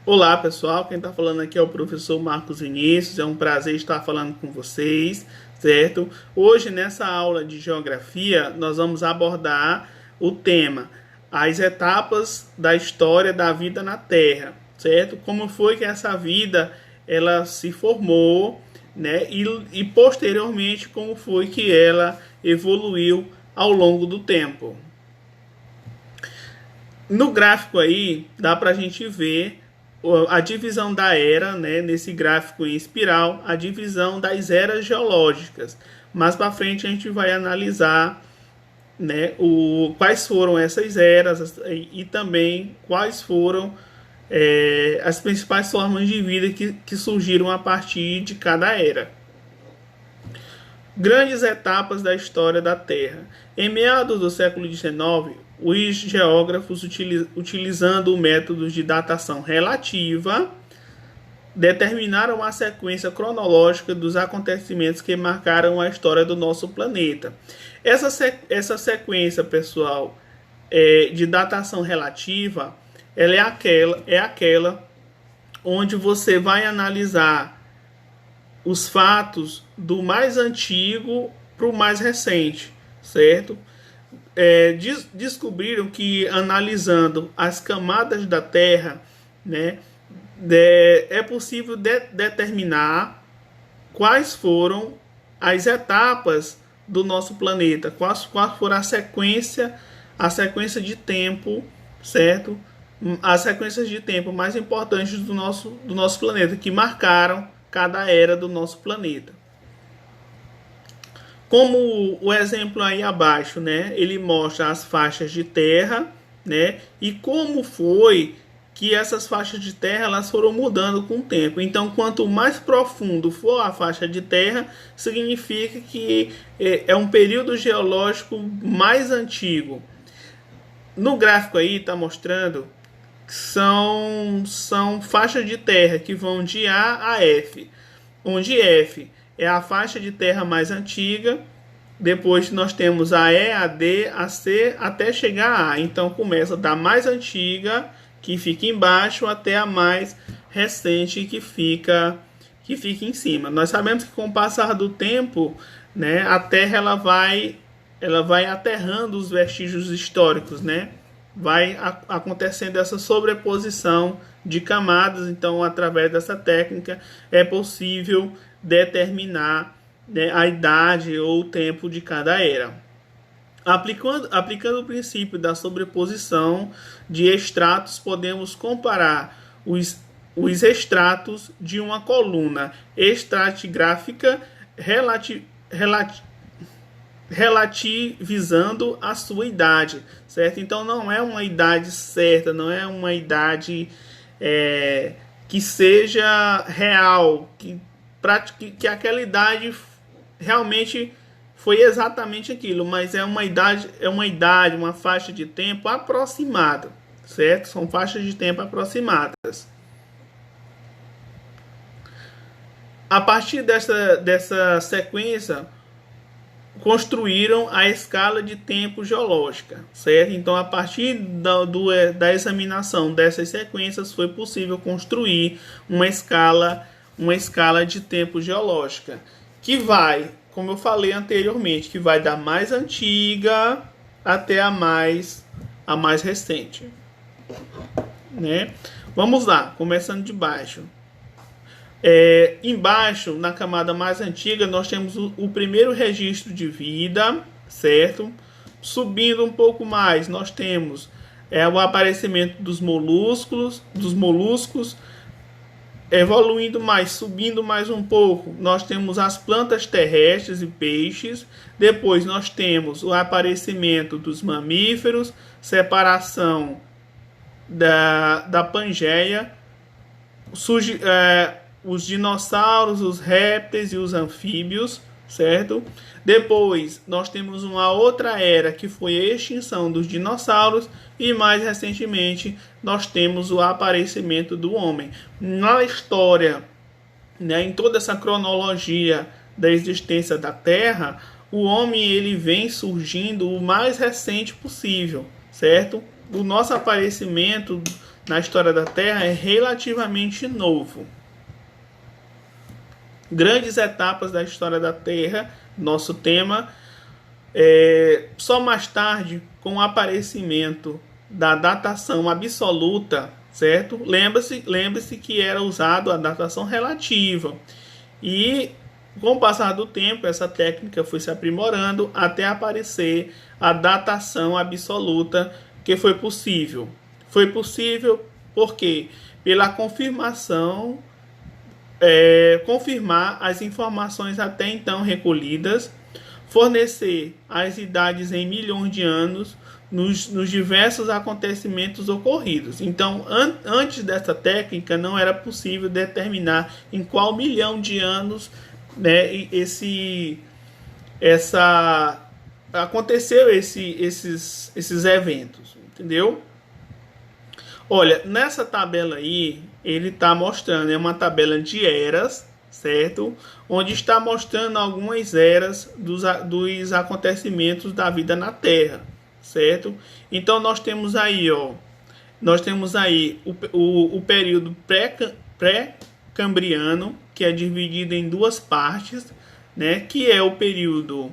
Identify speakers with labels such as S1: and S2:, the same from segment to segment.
S1: Olá pessoal, quem está falando aqui é o professor Marcos Vinícius, é um prazer estar falando com vocês, certo? Hoje nessa aula de geografia nós vamos abordar o tema as etapas da história da vida na Terra, certo? Como foi que essa vida ela se formou, né? E posteriormente como foi que ela evoluiu ao longo do tempo. No gráfico aí dá para a gente ver a divisão da era, né, nesse gráfico em espiral, a divisão das eras geológicas. Mais para frente a gente vai analisar, né, quais foram essas eras e também quais foram as principais formas de vida que surgiram a partir de cada era. Grandes etapas da história da Terra. Em meados do século XIX, os geógrafos, utilizando métodos de datação relativa, determinaram a sequência cronológica dos acontecimentos que marcaram a história do nosso planeta. Essa sequência, pessoal, de datação relativa, ela é aquela onde você vai analisar os fatos do mais antigo para o mais recente, certo? Descobriram que analisando as camadas da Terra, né, é possível determinar quais foram as etapas do nosso planeta, qual foram a sequência de tempo, certo? As sequências de tempo mais importantes do nosso planeta, que marcaram cada era do nosso planeta. Como o exemplo aí abaixo, né, ele mostra as faixas de terra, né, e como foi que essas faixas de terra elas foram mudando com o tempo. Então, quanto mais profundo for a faixa de terra, significa que é um período geológico mais antigo. No gráfico aí está mostrando que são faixas de terra que vão de A a F, onde F é a faixa de terra mais antiga. Depois nós temos a E, a D, a C, até chegar a A. Então começa da mais antiga, que fica embaixo, até a mais recente, que fica em cima. Nós sabemos que com o passar do tempo, né, a Terra ela vai aterrando os vestígios históricos, né? Vai acontecendo essa sobreposição de camadas. Então, através dessa técnica, é possível determinar, né, a idade ou o tempo de cada era. Aplicando o princípio da sobreposição de estratos, podemos comparar os estratos de uma coluna estratigráfica relativizando a sua idade, certo? Então não é uma idade certa, não é uma idade que seja real, que aquela idade realmente foi exatamente aquilo, mas é uma idade, uma faixa de tempo aproximada, certo? São faixas de tempo aproximadas. A partir dessa sequência, construíram a escala de tempo geológica, certo? Então, a partir da examinação dessas sequências, foi possível construir uma escala de tempo geológica, que vai, como eu falei anteriormente, que vai da mais antiga até a mais recente, né? Vamos lá, começando de baixo. Embaixo, na camada mais antiga, nós temos o primeiro registro de vida, certo? Subindo um pouco mais, nós temos o aparecimento dos moluscos, evoluindo mais, subindo mais um pouco, nós temos as plantas terrestres e peixes. Depois nós temos o aparecimento dos mamíferos, separação da Pangeia, os dinossauros, os répteis e os anfíbios, certo? Depois nós temos uma outra era que foi a extinção dos dinossauros e mais recentemente nós temos o aparecimento do homem. Na história, né, em toda essa cronologia da existência da Terra, o homem ele vem surgindo o mais recente possível, certo? O nosso aparecimento na história da Terra é relativamente novo. Grandes etapas da história da Terra, nosso tema, só mais tarde, com o aparecimento da datação absoluta, certo? Lembre-se que era usado a datação relativa. E com o passar do tempo, essa técnica foi se aprimorando até aparecer a datação absoluta, que foi possível. Foi possível porque pela confirmação, confirmar as informações até então recolhidas, fornecer as idades em milhões de anos nos diversos acontecimentos ocorridos. Então, antes dessa técnica, não era possível determinar em qual milhão de anos, né, aconteceu esses eventos, entendeu? Olha, nessa tabela aí, ele está mostrando, é uma tabela de eras, certo? Onde está mostrando algumas eras dos acontecimentos da vida na Terra, certo? Então nós temos aí, o período pré-cambriano, que é dividido em duas partes, né? Que é o período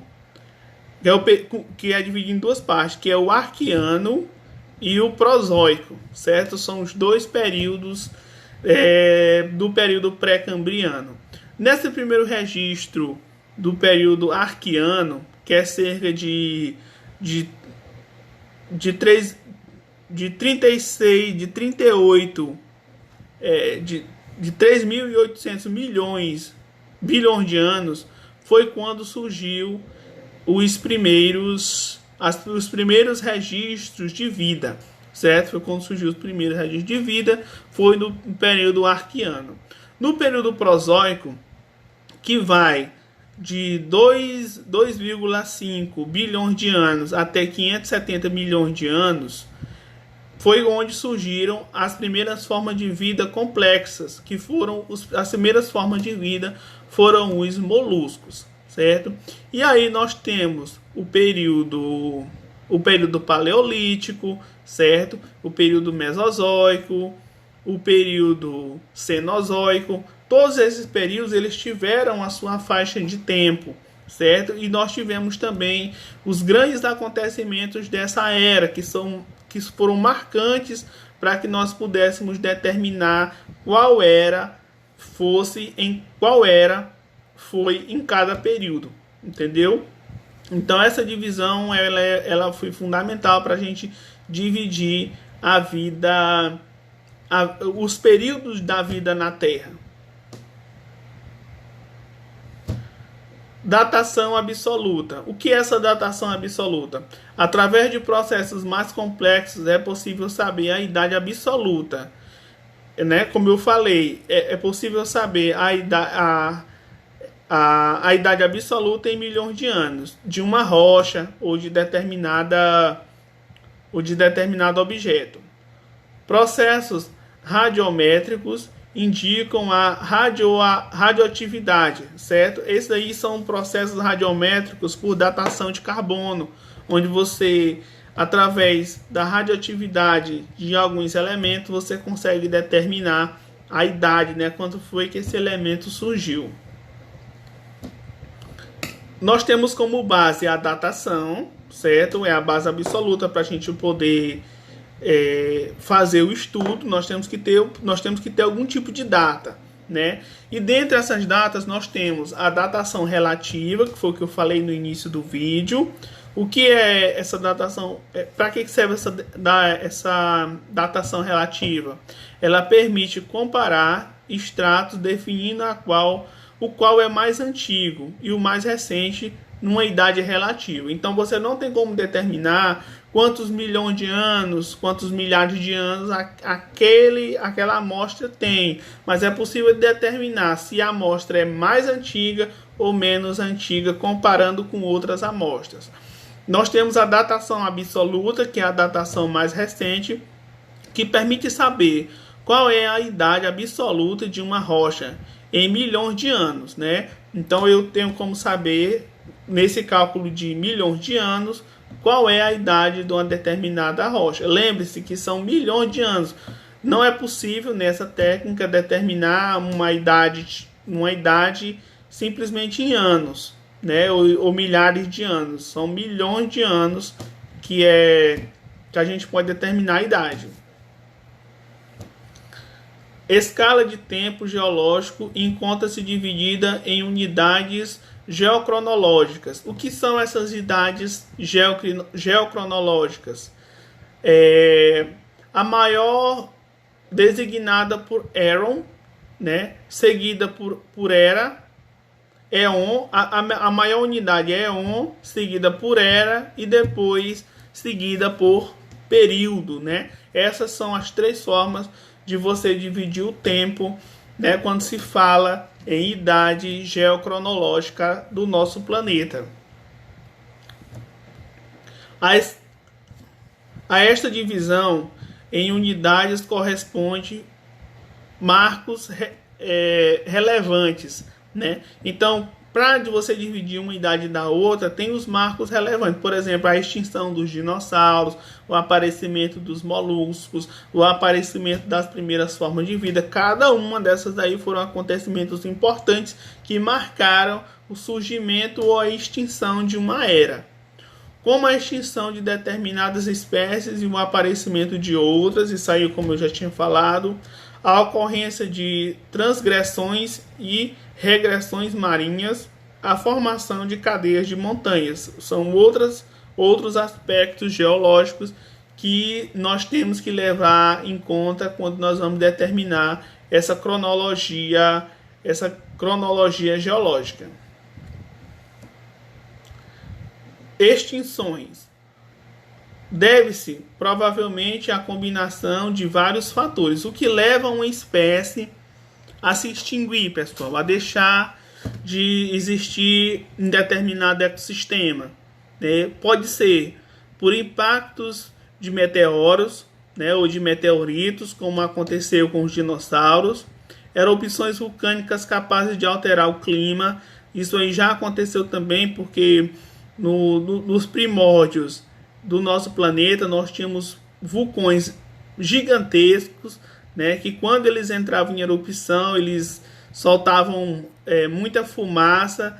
S1: que é dividido em duas partes, que é o Arqueano e o Prozoico, certo? São os dois períodos do período pré-cambriano. Nesse primeiro registro do período Arqueano, que é cerca de 3.800 bilhões de anos, foi quando surgiu os primeiros registros de vida, certo? Foi quando surgiu os primeiros registros de vida, foi no período Arqueano. No período Prozoico, que vai de 2,5 bilhões de anos até 570 milhões de anos, foi onde surgiram as primeiras formas de vida complexas, que foram as primeiras formas de vida foram os moluscos, certo? E aí nós temos o período paleolítico, certo? O período mesozoico, o período cenozoico. Todos esses períodos eles tiveram a sua faixa de tempo, certo? E nós tivemos também os grandes acontecimentos dessa era, que foram marcantes para que nós pudéssemos determinar qual era foi em cada período, entendeu? Então essa divisão ela foi fundamental para a gente dividir a vida, os períodos da vida na Terra. Datação absoluta. O que é essa datação absoluta? Através de processos mais complexos é possível saber a idade absoluta, né? Como eu falei, é possível saber a idade absoluta em milhões de anos de uma rocha ou de determinado objeto. Processos radiométricos indicam a radioatividade, certo? Esses aí são processos radiométricos por datação de carbono, onde você, através da radioatividade de alguns elementos, você consegue determinar a idade, né? Quando foi que esse elemento surgiu. Nós temos como base a datação, certo? É a base absoluta para a gente poder fazer o estudo. Nós temos que ter algum tipo de data, né? E dentre essas datas nós temos a datação relativa, que foi o que eu falei no início do vídeo. O que é essa datação? Para que serve essa datação relativa? Ela permite comparar extratos definindo o qual é mais antigo e o mais recente numa idade relativa. Então você não tem como determinar quantos milhões de anos, quantos milhares de anos aquela amostra tem, mas é possível determinar se a amostra é mais antiga ou menos antiga comparando com outras amostras. Nós temos a datação absoluta, que é a datação mais recente, que permite saber qual é a idade absoluta de uma rocha em milhões de anos, né? Então eu tenho como saber, nesse cálculo de milhões de anos, qual é a idade de uma determinada rocha. Lembre-se que são milhões de anos. Não é possível nessa técnica determinar uma idade simplesmente em anos, né? Ou milhares de anos. São milhões de anos que a gente pode determinar a idade. Escala de tempo geológico encontra-se dividida em unidades geocronológicas. O que são essas unidades geocronológicas? A maior designada por Aaron, né? Seguida por Era, Eon, a maior unidade é Eon, seguida por Era e depois seguida por período, né? Essas são as três formas de você dividir o tempo, né, quando se fala em idade geocronológica do nosso planeta. A esta divisão em unidades corresponde marcos relevantes, né? Então, para você dividir uma idade da outra, tem os marcos relevantes. Por exemplo, a extinção dos dinossauros, o aparecimento dos moluscos, o aparecimento das primeiras formas de vida. Cada uma dessas aí foram acontecimentos importantes que marcaram o surgimento ou a extinção de uma era. Como a extinção de determinadas espécies e o aparecimento de outras, isso aí, como eu já tinha falado, a ocorrência de transgressões e regressões marinhas, a formação de cadeias de montanhas. São outros aspectos geológicos que nós temos que levar em conta quando nós vamos determinar essa cronologia geológica. Extinções. Deve-se provavelmente à combinação de vários fatores, o que leva uma espécie a se extinguir, pessoal, a deixar de existir em determinado ecossistema, né? Pode ser por impactos de meteoros, né, ou de meteoritos, como aconteceu com os dinossauros, erupções vulcânicas capazes de alterar o clima. Isso aí já aconteceu também porque nos primórdios do nosso planeta nós tínhamos vulcões gigantescos, né, que quando eles entravam em erupção eles soltavam muita fumaça,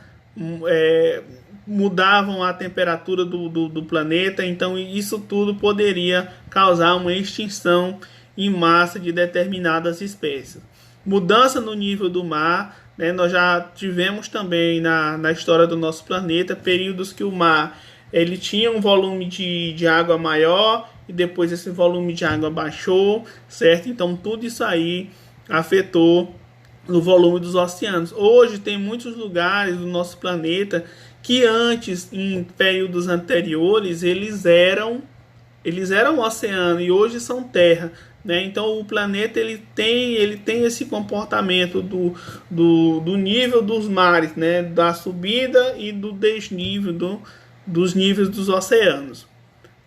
S1: mudavam a temperatura do planeta. Então isso tudo poderia causar uma extinção em massa de determinadas espécies. Mudança no nível do mar, né? Nós já tivemos também na história do nosso planeta períodos que o mar ele tinha um volume de água maior e depois esse volume de água baixou, certo? Então tudo isso aí afetou no volume dos oceanos. Hoje tem muitos lugares do nosso planeta que antes, em períodos anteriores, eles eram oceano e hoje são terra, né? Então o planeta ele tem esse comportamento do nível dos mares, né? Da subida e do desnível dos níveis dos oceanos.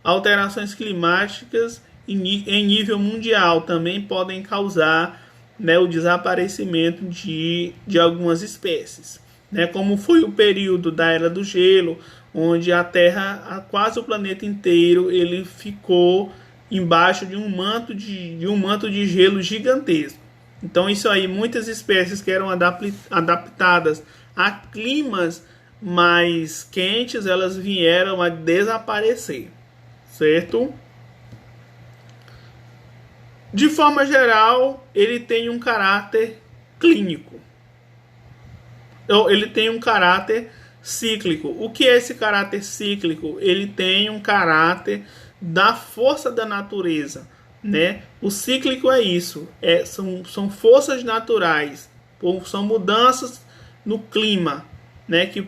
S1: Alterações climáticas em nível mundial também podem causar, né, o desaparecimento de algumas espécies, né? Como foi o período da Era do Gelo, onde a Terra, quase o planeta inteiro, ele ficou embaixo de um manto de gelo gigantesco. Então isso aí, muitas espécies que eram adaptadas a climas mais quentes, elas vieram a desaparecer, certo? De forma geral, ele tem um caráter clínico. Ele tem um caráter cíclico. O que é esse caráter cíclico? Ele tem um caráter da força da natureza, né? O cíclico é isso, são forças naturais, são mudanças no clima, né, que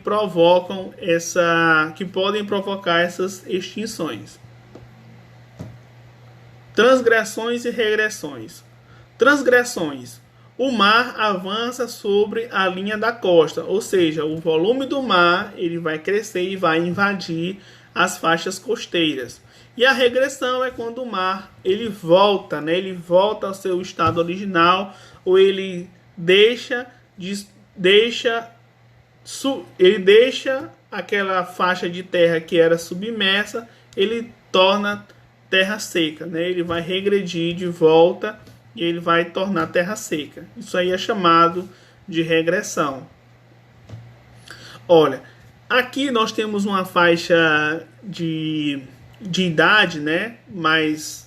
S1: podem provocar essas extinções. Transgressões e regressões. Transgressões. O mar avança sobre a linha da costa, ou seja, o volume do mar ele vai crescer e vai invadir as faixas costeiras. E a regressão é quando o mar ele volta, né? Ele volta ao seu estado original, ou ele deixa aquela faixa de terra que era submersa, ele torna terra seca, né? Ele vai regredir de volta e ele vai tornar a terra seca. Isso aí é chamado de regressão. Olha, aqui nós temos uma faixa de idade, né, mais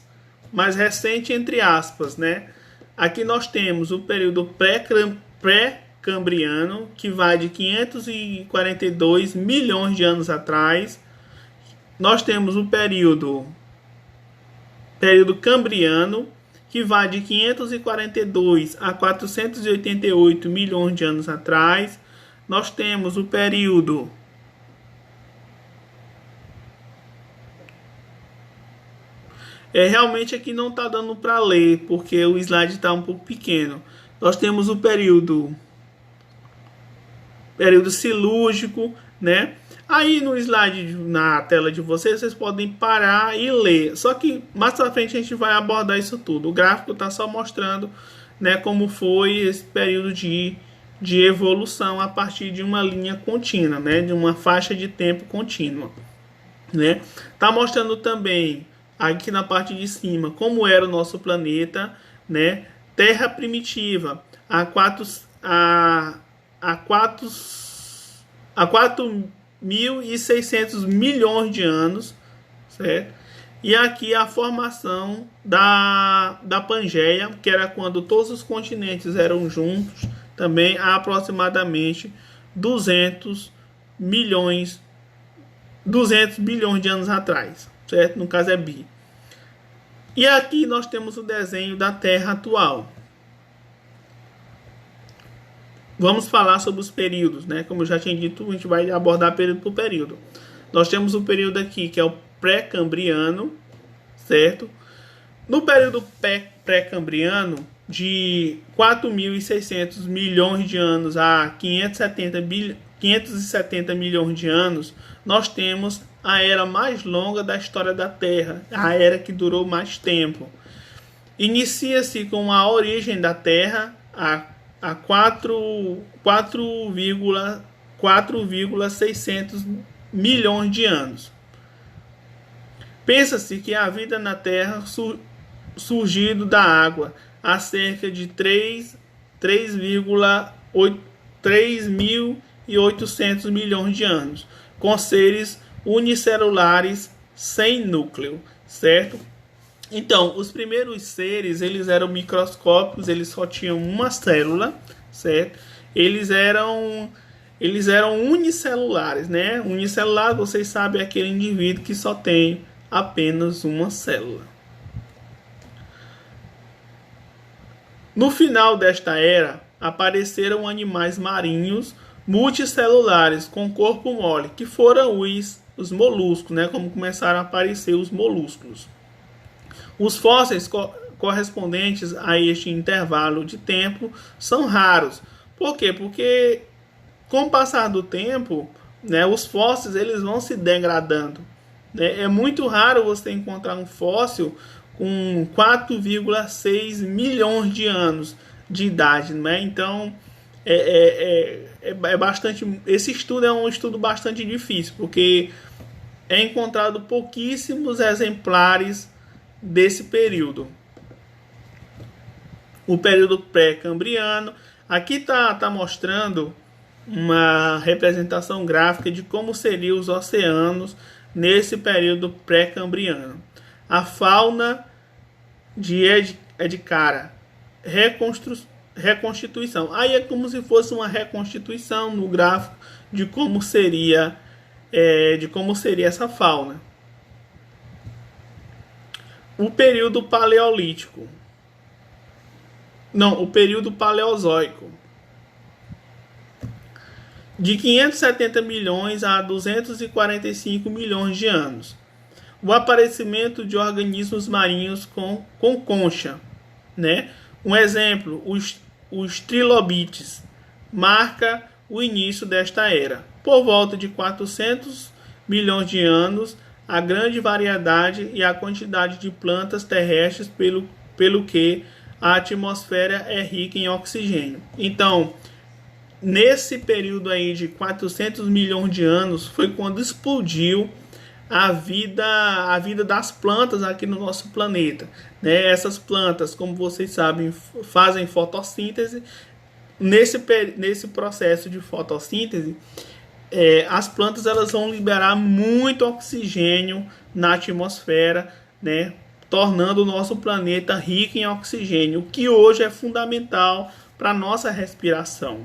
S1: recente, entre aspas, né? Aqui nós temos o período pré-cambriano, que vai de 542 milhões de anos atrás. Nós temos o período cambriano, que vai de 542 a 488 milhões de anos atrás. Nós temos o período realmente aqui não está dando para ler, porque o slide está um pouco pequeno. Nós temos o período silúrgico, né? Aí no slide, na tela de vocês podem parar e ler. Só que mais pra frente a gente vai abordar isso tudo. O gráfico está só mostrando, né, como foi esse período de evolução a partir de uma linha contínua, né, de uma faixa de tempo contínua, né? Tá mostrando também aqui na parte de cima como era o nosso planeta, né? Terra primitiva há 4.600 milhões de anos, certo? E aqui a formação da Pangeia, que era quando todos os continentes eram juntos, também há aproximadamente 200 bilhões de anos atrás, certo? No caso é bi. E aqui nós temos o desenho da Terra atual. Vamos falar sobre os períodos, né? Como eu já tinha dito, a gente vai abordar período por período. Nós temos o período aqui que é o pré-cambriano, certo? No período pré-cambriano, de 4.600 milhões de anos a 570 milhões de anos, nós temos a era mais longa da história da Terra, a era que durou mais tempo. Inicia-se com a origem da Terra a 4,600 milhões de anos. Pensa-se que a vida na Terra surgido da água há cerca de 3.800 milhões de anos, com seres unicelulares sem núcleo, certo? Então, os primeiros seres, eles eram microscópicos, eles só tinham uma célula, certo? Eles eram unicelulares, né? Unicelular, vocês sabem, é aquele indivíduo que só tem apenas uma célula. No final desta era, apareceram animais marinhos multicelulares com corpo mole, que foram os moluscos, né? Como começaram a aparecer os moluscos. Os fósseis correspondentes a este intervalo de tempo são raros. Por quê? Porque com o passar do tempo, né, os fósseis eles vão se degradando, né? É muito raro você encontrar um fóssil com 4,6 milhões de anos de idade, né? Então é bastante. Esse estudo é um estudo bastante difícil, porque é encontrado pouquíssimos exemplares desse período. O período pré-cambriano. Aqui está mostrando uma representação gráfica de como seriam os oceanos nesse período pré-cambriano. A fauna de Edcara, reconstituição. Aí é como se fosse uma reconstituição no gráfico de como seria essa fauna. O período paleolítico. Não, o período paleozoico. De 570 milhões a 245 milhões de anos. O aparecimento de organismos marinhos com concha, né? Um exemplo, os trilobites, marca o início desta era. Por volta de 400 milhões de anos, a grande variedade e a quantidade de plantas terrestres pelo que a atmosfera é rica em oxigênio. Então, nesse período aí de 400 milhões de anos, foi quando explodiu a vida das plantas aqui no nosso planeta, né? Essas plantas, como vocês sabem, fazem fotossíntese. Nesse processo de fotossíntese, as plantas elas vão liberar muito oxigênio na atmosfera, né? Tornando o nosso planeta rico em oxigênio, o que hoje é fundamental para a nossa respiração.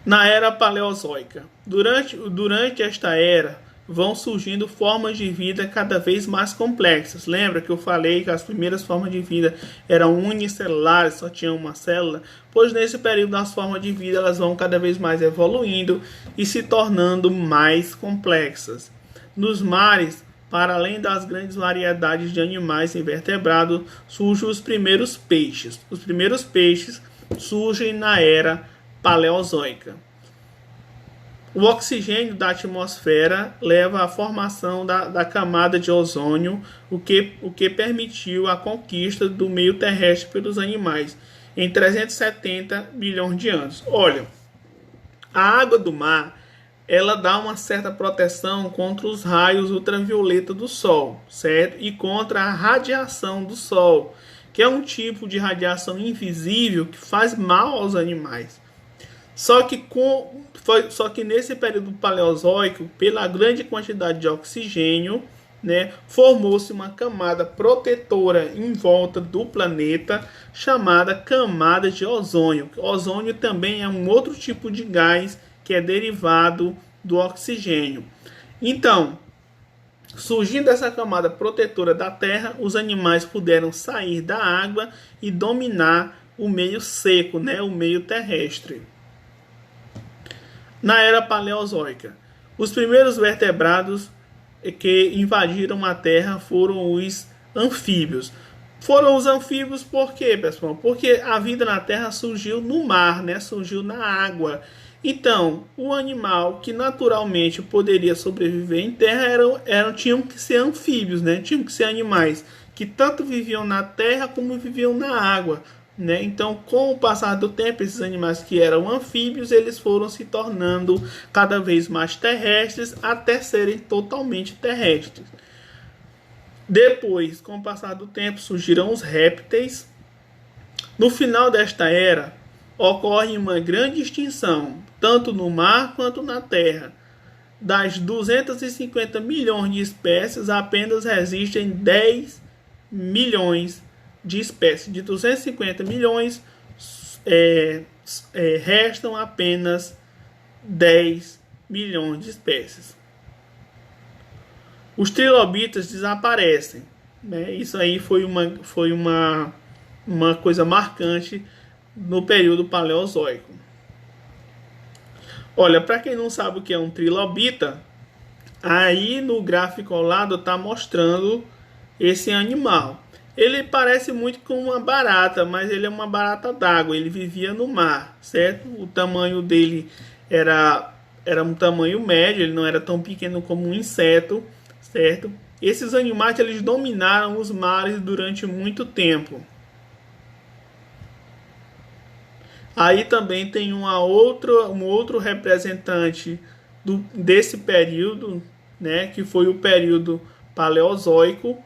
S1: Na era paleozoica. Durante esta era, vão surgindo formas de vida cada vez mais complexas. Lembra que eu falei que as primeiras formas de vida eram unicelulares, só tinham uma célula? Pois nesse período as formas de vida elas vão cada vez mais evoluindo e se tornando mais complexas. Nos mares, para além das grandes variedades de animais invertebrados, surgem os primeiros peixes. Os primeiros peixes surgem na era paleozoica. O oxigênio da atmosfera leva à formação da camada de ozônio, o que permitiu a conquista do meio terrestre pelos animais em 370 milhões de anos. Olha, a água do mar ela dá uma certa proteção contra os raios ultravioleta do Sol, certo? E contra a radiação do Sol, que é um tipo de radiação invisível que faz mal aos animais. Só que nesse período paleozoico, pela grande quantidade de oxigênio, né, formou-se uma camada protetora em volta do planeta, chamada camada de ozônio. O ozônio também é um outro tipo de gás que é derivado do oxigênio. Então, surgindo essa camada protetora da Terra, os animais puderam sair da água e dominar o meio seco, né, o meio terrestre. Na era paleozoica, os primeiros vertebrados que invadiram a Terra foram os anfíbios. Foram os anfíbios por quê, pessoal? Porque a vida na Terra surgiu no mar, né? Surgiu na água. Então, o animal que naturalmente poderia sobreviver em terra tinham que ser anfíbios, né? Tinham que ser animais que tanto viviam na terra como viviam na água, né? Então, com o passar do tempo, esses animais que eram anfíbios, eles foram se tornando cada vez mais terrestres até serem totalmente terrestres. Depois, com o passar do tempo, surgiram os répteis. No final desta era, ocorre uma grande extinção, tanto no mar quanto na terra. Das 250 milhões de espécies, apenas resistem 10 milhões de espécies. De 250 milhões, restam apenas 10 milhões de espécies. Os trilobitas desaparecem, né? Isso aí foi uma coisa marcante no período paleozoico. Olha, para quem não sabe o que é um trilobita, aí no gráfico ao lado está mostrando esse animal. Ele parece muito com uma barata, mas ele é uma barata d'água. Ele vivia no mar, certo? O tamanho dele era um tamanho médio, ele não era tão pequeno como um inseto, certo? Esses animais eles dominaram os mares durante muito tempo. Aí também tem um outro representante desse período, né, que foi o período paleozoico,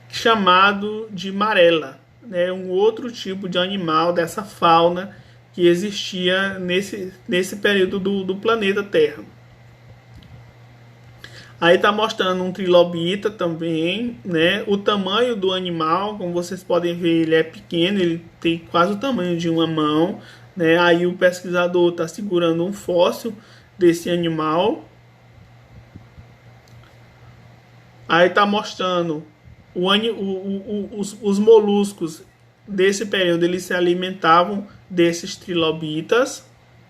S1: chamado de marela, né, um outro tipo de animal dessa fauna que existia nesse período do planeta Terra. Aí está mostrando um trilobita também, né? O tamanho do animal, como vocês podem ver, ele é pequeno, ele tem quase o tamanho de uma mão, né? Aí o pesquisador está segurando um fóssil desse animal. Aí está mostrando os moluscos desse período, eles se alimentavam desses trilobitas,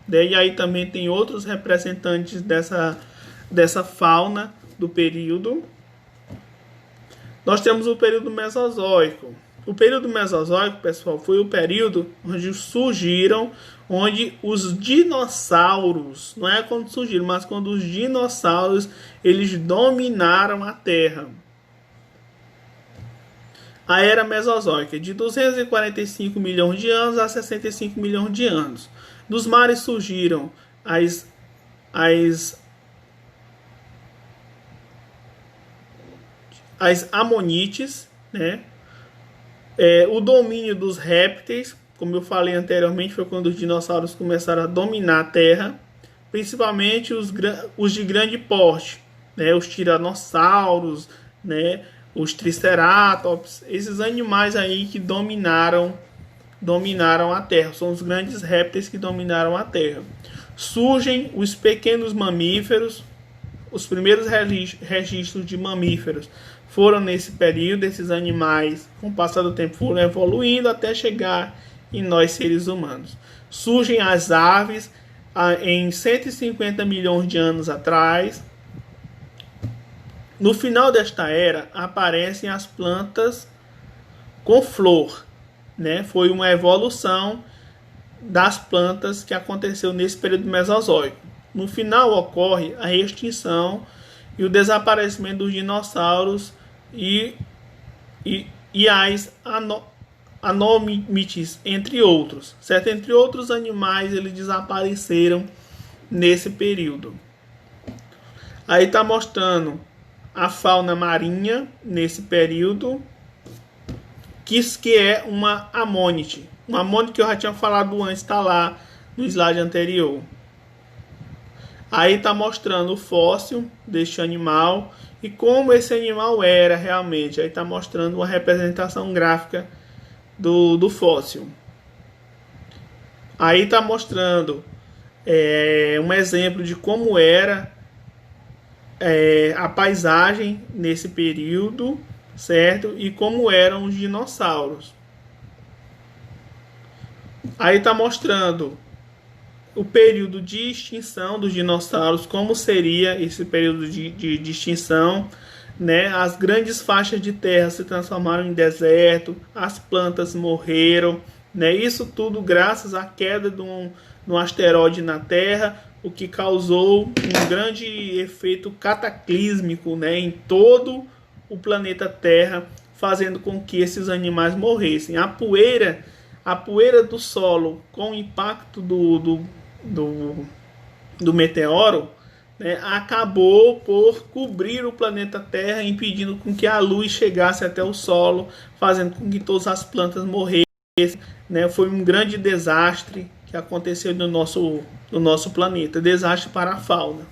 S1: né? E aí também tem outros representantes dessa fauna do período. Nós temos o período Mesozoico. O período Mesozoico, pessoal, foi o período onde os dinossauros, não é quando surgiram, mas quando os dinossauros eles dominaram a Terra. A era Mesozoica, de 245 milhões de anos a 65 milhões de anos. Dos mares surgiram as amonites, né? O domínio dos répteis, como eu falei anteriormente, foi quando os dinossauros começaram a dominar a Terra, principalmente os de grande porte, né? Os tiranossauros, né? Os triceratops, esses animais aí que dominaram a Terra, são os grandes répteis que dominaram a Terra. Surgem os pequenos mamíferos, os primeiros registros de mamíferos foram nesse período. Esses animais, com o passar do tempo, foram evoluindo até chegar em nós seres humanos. Surgem as aves em 150 milhões de anos atrás. No final desta era, aparecem as plantas com flor, né? Foi uma evolução das plantas que aconteceu nesse período mesozoico. No final ocorre a extinção e o desaparecimento dos dinossauros e as anomítides, entre outros, certo? Entre outros animais, eles desapareceram nesse período. Aí está mostrando a fauna marinha nesse período, que é uma amônite. Uma amônite que eu já tinha falado antes, está lá no slide anterior. Aí está mostrando o fóssil deste animal e como esse animal era realmente. Aí está mostrando uma representação gráfica do fóssil. Aí está mostrando um exemplo de como era a paisagem nesse período, certo? E como eram os dinossauros. Aí está mostrando o período de extinção dos dinossauros, como seria esse período de extinção, né? As grandes faixas de terra se transformaram em deserto, as plantas morreram, né? Isso tudo graças à queda de um asteroide na Terra, o que causou um grande efeito cataclísmico, né, em todo o planeta Terra, fazendo com que esses animais morressem. A poeira do solo com o impacto do meteoro, né, acabou por cobrir o planeta Terra, impedindo com que a luz chegasse até o solo, fazendo com que todas as plantas morressem, né. Foi um grande desastre que aconteceu no nosso planeta, desastre para a fauna.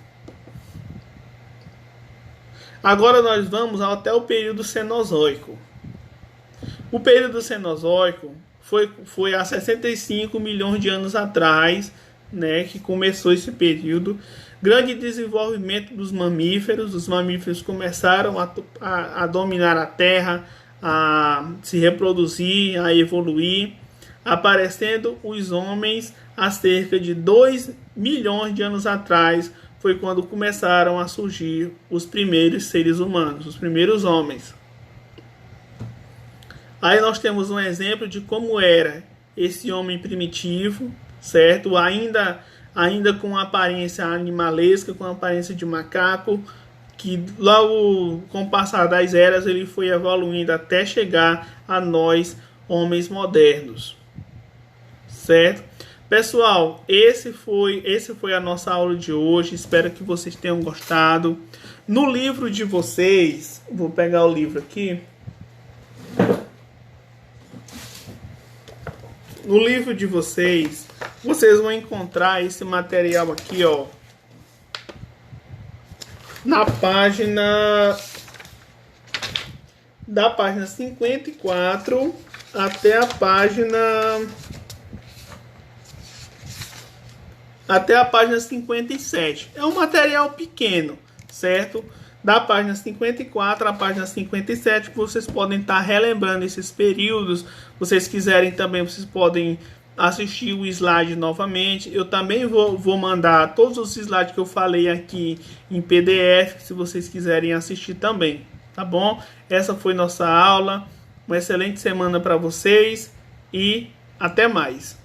S1: Agora nós vamos até o período Cenozoico. O período Cenozoico foi há 65 milhões de anos atrás, né, que começou esse período. Grande desenvolvimento dos mamíferos. Os mamíferos começaram a dominar a Terra, a se reproduzir, a evoluir, aparecendo os homens há cerca de 2 milhões de anos atrás. Foi quando começaram a surgir os primeiros seres humanos, os primeiros homens. Aí nós temos um exemplo de como era esse homem primitivo, certo? Ainda com aparência animalesca, com aparência de macaco, que logo com o passar das eras ele foi evoluindo até chegar a nós, homens modernos, certo? Pessoal, esse foi a nossa aula de hoje. Espero que vocês tenham gostado. No livro de vocês, vou pegar o livro aqui. No livro de vocês vão encontrar esse material aqui, ó, na página 54 até a página 57. É um material pequeno, certo? Da página 54 à página 57, que vocês podem estar relembrando esses períodos. Se vocês quiserem também, vocês podem assistir o slide novamente. Eu também vou mandar todos os slides que eu falei aqui em PDF, se vocês quiserem assistir também, tá bom? Essa foi nossa aula. Uma excelente semana para vocês e até mais.